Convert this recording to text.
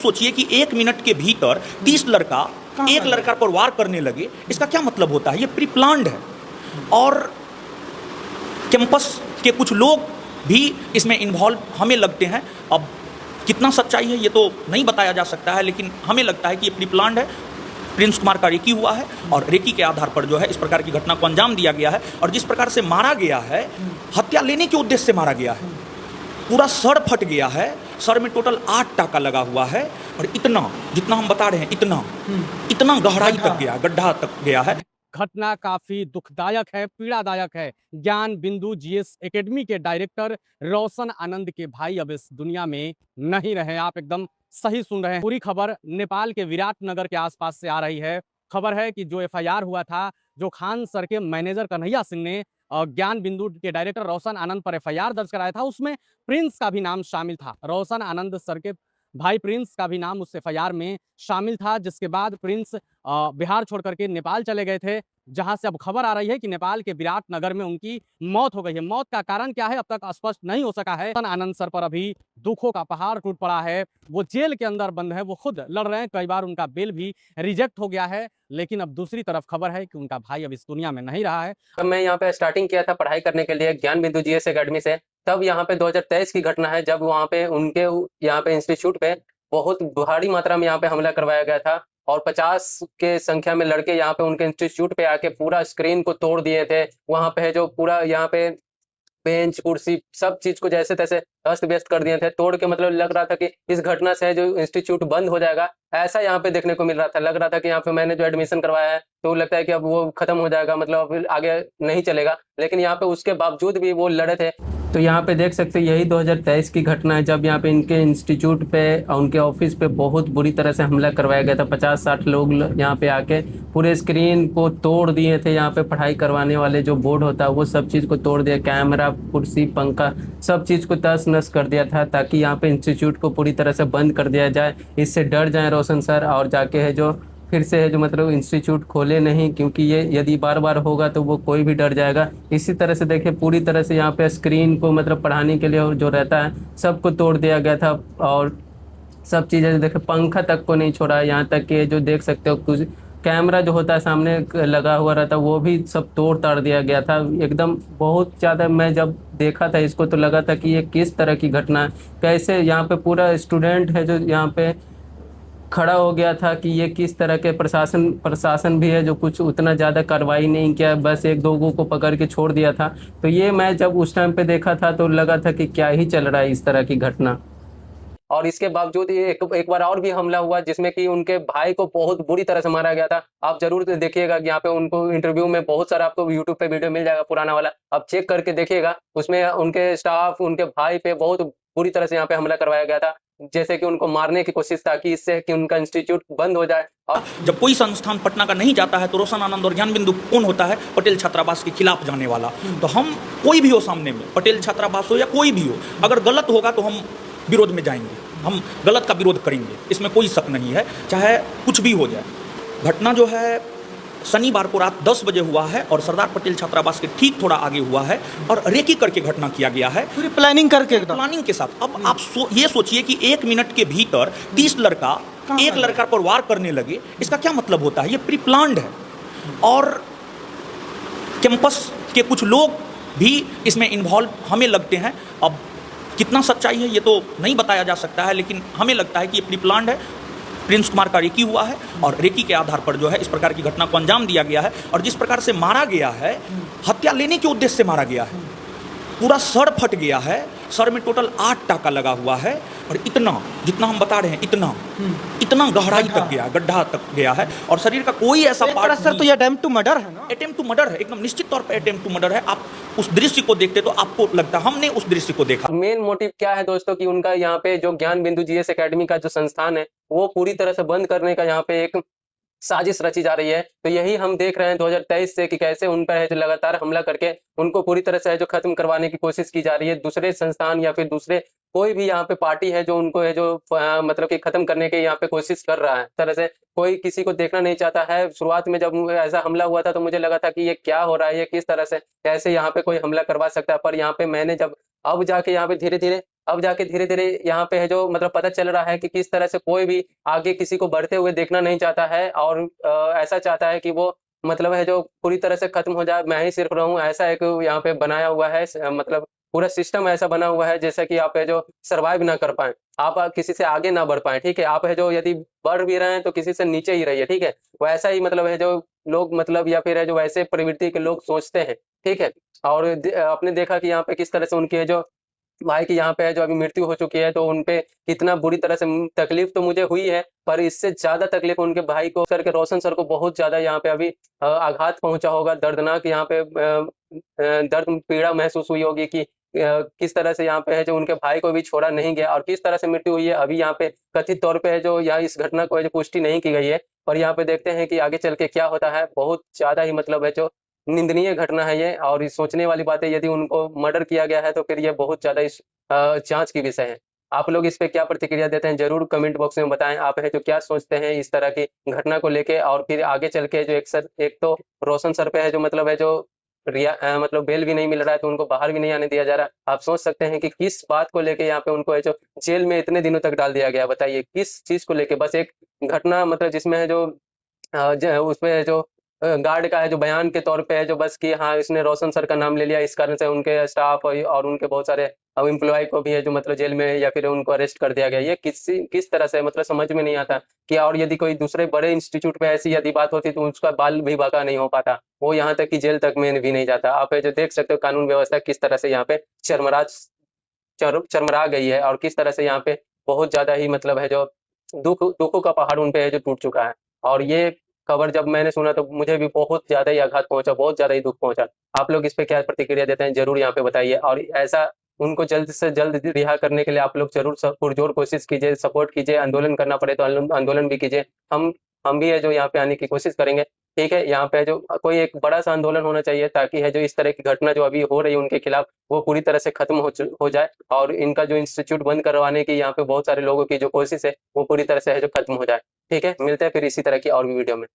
सोचिए कि 1 मिनट के भीतर 30 लड़का एक लड़का पर वार करने लगे, इसका क्या मतलब होता है? ये प्री प्लान्ड है। और कैंपस के कुछ लोग भी इसमें इन्वॉल्व हमें लगते हैं। अब कितना सच्चाई है ये तो नहीं बताया जा सकता है, लेकिन हमें लगता है कि ये प्री प्लान्ड है। प्रिंस कुमार का रेकी हुआ है और रेकी के आधार पर जो है इस प्रकार की घटना को अंजाम दिया गया है। और जिस प्रकार से मारा गया है, हत्या लेने के उद्देश्य से मारा गया है। पूरा सर फट गया है, सर में टोटल 8 टाका लगा हुआ है। और इतना, जितना हम बता रहे हैं, इतना गहराई तक गया, गड्ढा तक गया है। घटना काफी दुखदायक है, पीड़ादायक है। ज्ञान बिंदु जीएस एकेडमी के डायरेक्टर रोशन आनंद के भाई अब इस दुनिया में नहीं रहे। आप एकदम सही सुन रहे हैं। पूरी खबर नेपाल के विराटनगर के आसपास से आ रही है। खबर है कि जो एफआईआर हुआ था, जो खान सर के मैनेजर कन्हैया सिंह ने ज्ञान बिंदु के डायरेक्टर रोशन आनंद पर एफआईआर दर्ज कराया था, उसमें प्रिंस का भी नाम शामिल था। रोशन आनंद सर के भाई प्रिंस का भी नाम उस एफआईआर में शामिल था, जिसके बाद प्रिंस बिहार छोड़ करके नेपाल चले गए थे, जहां से अब खबर आ रही है कि नेपाल के विराटनगर में उनकी मौत हो गई है। मौत का कारण क्या है अब तक स्पष्ट नहीं हो सका है। आनंद सर पर अभी दुखों का पहाड़ टूट पड़ा है। वो जेल के अंदर बंद है, वो खुद लड़ रहे हैं, कई बार उनका बेल भी रिजेक्ट हो गया है। लेकिन अब दूसरी तरफ खबर है कि उनका भाई अब इस दुनिया में नहीं रहा है। जब मैं यहाँ पे स्टार्टिंग किया था पढ़ाई करने के लिए ज्ञान बिंदु जीएस एकेडमी से, तब यहाँ पे 2023 की घटना है, जब वहाँ पे उनके यहाँ पे इंस्टीट्यूट पे बहुत भारी मात्रा में यहाँ पे हमला करवाया गया था। और 50 के संख्या में लड़के यहाँ पे उनके इंस्टीट्यूट पे आके पूरा स्क्रीन को तोड़ दिए थे। वहाँ पे जो पूरा यहाँ पे बेंच कुर्सी सब चीज को जैसे तैसे अस्त व्यस्त कर दिए थे, तोड़ के। मतलब लग रहा था कि इस घटना से जो इंस्टीट्यूट बंद हो जाएगा, ऐसा यहाँ पे देखने को मिल रहा था। लग रहा था कि यहाँ पे मैंने जो एडमिशन करवाया है तो लगता है कि अब वो खत्म हो जाएगा, मतलब अब आगे नहीं चलेगा। लेकिन यहाँ पे उसके बावजूद भी वो लड़े थे। तो यहाँ पे देख सकते हैं, यही 2023 की घटना है, जब यहाँ पे इनके इंस्टीट्यूट पे उनके ऑफिस पे बहुत बुरी तरह से हमला करवाया गया था। 50-60 लोग यहाँ पे आके पूरे स्क्रीन को तोड़ दिए थे। यहाँ पे पढ़ाई करवाने वाले जो बोर्ड होता है वो सब चीज़ को तोड़ दिया, कैमरा, कुर्सी, पंखा, सब चीज़ को तहस नहस कर दिया था, ताकि यहाँ पे इंस्टीट्यूट को पूरी तरह से बंद कर दिया जाए। इससे डर जाए रोशन सर, और जाके है जो फिर से है जो मतलब इंस्टीट्यूट खोले नहीं, क्योंकि ये यदि बार बार होगा तो वो कोई भी डर जाएगा। इसी तरह से देखिए, पूरी तरह से यहाँ पे स्क्रीन को मतलब पढ़ाने के लिए जो रहता है सबको तोड़ दिया गया था। और सब चीज़ें देखिए, पंखा तक को नहीं छोड़ा, यहाँ तक कि जो देख सकते हो कुछ कैमरा जो होता है सामने लगा हुआ रहता है वो भी सब तोड़ ताड़ दिया गया था। एकदम बहुत ज़्यादा, मैं जब देखा था इसको तो लगा था कि ये किस तरह की घटना है, कैसे यहाँ पे पूरा स्टूडेंट है जो यहाँ पे खड़ा हो गया था कि ये किस तरह के प्रशासन भी है जो कुछ उतना ज़्यादा कार्रवाई नहीं किया, बस एक दो को पकड़ के छोड़ दिया था। तो ये मैं जब उस टाइम पे देखा था तो लगा था कि क्या ही चल रहा है इस तरह की घटना। और इसके बावजूद ये एक बार और भी हमला हुआ, जिसमें कि उनके भाई को बहुत बुरी तरह से मारा गया था। आप जरूर देखिएगा, यहाँ पे उनको इंटरव्यू में बहुत सारा आपको यूट्यूब पे वीडियो मिल जाएगा पुराना वाला, आप चेक करके देखिएगा। उसमें उनके स्टाफ, उनके भाई पे बहुत बुरी तरह से यहाँ पे हमला करवाया गया था, जैसे कि उनको मारने की कोशिश, ताकि इससे कि उनका इंस्टीट्यूट बंद हो जाए। और जब कोई संस्थान पटना का नहीं जाता है तो रोशन आनंद और ज्ञान बिंदु कौन होता है? पटेल छात्रावास के खिलाफ जाने वाला। तो हम कोई भी हो सामने में, पटेल छात्रावास हो या कोई भी हो, अगर गलत होगा तो हम विरोध में जाएंगे, हम गलत का विरोध करेंगे, इसमें कोई शक नहीं है, चाहे कुछ भी हो जाए। घटना जो है शनिवार को रात 10 बजे हुआ है और सरदार पटेल छात्रावास के ठीक थोड़ा आगे हुआ है, और रेकी करके घटना किया गया है, पूरी प्लानिंग करके, प्लानिंग के साथ। अब आप ये सोचिए कि 1 मिनट के भीतर 30 लड़का एक लड़का पर वार करने लगे, इसका क्या मतलब होता है? ये प्री प्लान्ड है। और कैंपस के कुछ लोग भी इसमें इन्वॉल्व हमें लगते हैं। अब कितना सच्चाई है ये तो नहीं बताया जा सकता है, लेकिन हमें लगता है कि ये प्री प्लान्ड है। प्रिंस कुमार का रेकी हुआ है और रेकी के आधार पर जो है इस प्रकार की घटना को अंजाम दिया गया है। और जिस प्रकार से मारा गया है, हत्या लेने के उद्देश्य से मारा गया है। पूरा सर फट गया है, सर में टोटल 8 टाका लगा हुआ है। और इतना, जितना हम बता रहे हैं, इतना गहराई तक गया, गड्ढा तक गया है। और शरीर का कोई ऐसा पार्ट, सर तो ये अटेम्प्ट टू मर्डर है ना? अटेम्प्ट टू मर्डर है, एकदम निश्चित तौर पे अटेम्प्ट टू मर्डर है। आप उस दृश्य को देखते तो आपको लगता, हमने उस दृश्य को देखा। मेन मोटिव क्या है दोस्तों, कि उनका यहाँ पे जो ज्ञान बिंदु जीएस एकेडमी का जो संस्थान है वो पूरी तरह से बंद करने का यहाँ पे एक साजिश रची जा रही है। तो यही हम देख रहे हैं 2023 से, कि कैसे उन पर है जो लगातार हमला करके उनको पूरी तरह से है जो खत्म करवाने की कोशिश की जा रही है। दूसरे संस्थान या फिर दूसरे कोई भी यहाँ पे पार्टी है जो उनको है जो मतलब कि खत्म करने की यहाँ पे कोशिश कर रहा है। तरह से कोई किसी को देखना नहीं चाहता है। शुरुआत में जब ऐसा हमला हुआ था तो मुझे लगा था कि ये क्या हो रहा है, ये किस तरह से कैसे यहाँ पे कोई हमला करवा सकता है। पर यहाँ पे मैंने जब अब जाके यहाँ पे धीरे धीरे अब जाके धीरे-धीरे यहाँ पे है जो मतलब पता चल रहा है कि किस तरह से कोई भी आगे किसी को बढ़ते हुए देखना नहीं चाहता है और ऐसा चाहता है कि वो मतलब है जो पूरी तरह से खत्म हो जाए, मैं ही सिर्फ रहूँ, ऐसा एक यहाँ पे बनाया हुआ है मतलब पूरा सिस्टम ऐसा बना हुआ है जैसा कि आप है जो सर्वाइव ना कर पाएँ। आप किसी से आगे ना बढ़ पाएँ, ठीक है? आप है जो यदि बढ़ भी रहे हैं तो किसी से नीचे ही रहिए, ठीक है? वैसा ही मतलब है जो लोग मतलब या फिर है जो वैसे प्रवृत्ति के लोग सोचते हैं, ठीक है? और आपने देखा कि यहाँ पे किस तरह से उनके जो भाई की यहाँ पे है जो अभी मृत्यु हो चुकी है, तो उनपे कितना बुरी तरह से तकलीफ तो मुझे हुई है, पर इससे ज़्यादा तकलीफ उनके भाई को सर के रोशन सर को बहुत ज़्यादा यहाँ पे अभी आघात पहुँचा होगा, दर्दनाक यहाँ पे दर्द पीड़ा महसूस हुई होगी कि किस तरह से यहाँ पे है जो उनके भाई को भी छोड़ा नहीं गया और किस तरह से मृत्यु हुई है। अभी यहाँ पे कथित तौर पे है जो या इस घटना को है जो पुष्टि नहीं की गई है, पर यहाँ पे देखते हैं कि आगे चल के क्या होता है। बहुत ज़्यादा ही मतलब है जो निंदनीय घटना है ये और ये सोचने वाली बात है, यदि उनको मर्डर किया गया है तो फिर ये बहुत ज़्यादा इस जाँच की विषय है। आप लोग इस पे क्या प्रतिक्रिया देते हैं ज़रूर कमेंट बॉक्स में बताएँ। आप है जो क्या सोचते हैं इस तरह की घटना को लेके और फिर आगे चल के जो एक तो रोशन सर पे है जो मतलब है जो मतलब बेल भी नहीं मिल रहा है तो उनको बाहर भी नहीं आने दिया जा रहा। आप सोच सकते हैं कि किस बात को लेके यहाँ पे उनको है जो जेल में इतने दिनों तक डाल दिया गया। बताइए किस चीज़ को लेके? बस एक घटना मतलब जिसमें है जो ज उसमें जो गार्ड का है जो बयान के तौर पे है जो बस कि हाँ, इसने रोशन सर का नाम ले लिया, इस कारण से उनके स्टाफ और उनके बहुत सारे एम्प्लॉयी को भी है जो मतलब जेल में या फिर उनको अरेस्ट कर दिया गया। ये किस तरह से मतलब समझ में नहीं आता कि और यदि कोई दूसरे बड़े इंस्टीट्यूट पे ऐसी यदि बात होती तो उसका बाल भी बांका नहीं हो पाता। वो यहाँ तक कि जेल तक में भी नहीं जाता। आप ये जो देख सकते हो कानून व्यवस्था किस तरह से यहाँ पे चरमरा गई है और किस तरह से यहाँ पे बहुत ज़्यादा ही मतलब है जो दुखों का पहाड़ उन पे है जो टूट चुका है। और ये खबर जब मैंने सुना तो मुझे भी बहुत ज़्यादा ही आघात पहुँचा, बहुत ज़्यादा ही दुःख पहुँचा। आप लोग इस पे क्या प्रतिक्रिया देते हैं ज़रूर यहाँ पे बताइए और ऐसा उनको जल्द से जल्द रिहा करने के लिए आप लोग ज़रूर पुरज़ोर कोशिश कीजिए, सपोर्ट कीजिए, आंदोलन करना पड़े तो आंदोलन भी कीजिए। हम भी है जो यहाँ पे आने की कोशिश करेंगे, ठीक है? यहाँ पे जो कोई एक बड़ा-सा आंदोलन होना चाहिए ताकि है जो इस तरह की घटना जो अभी हो रही है उनके खिलाफ वो पूरी तरह से खत्म हो जाए और इनका जो इंस्टीट्यूट बंद करवाने की यहाँ पे बहुत सारे लोगों की जो कोशिश है, वो पूरी तरह से है जो खत्म हो जाए। ठीक है? मिलते हैं फिर इसी तरह की और भी वीडियो में।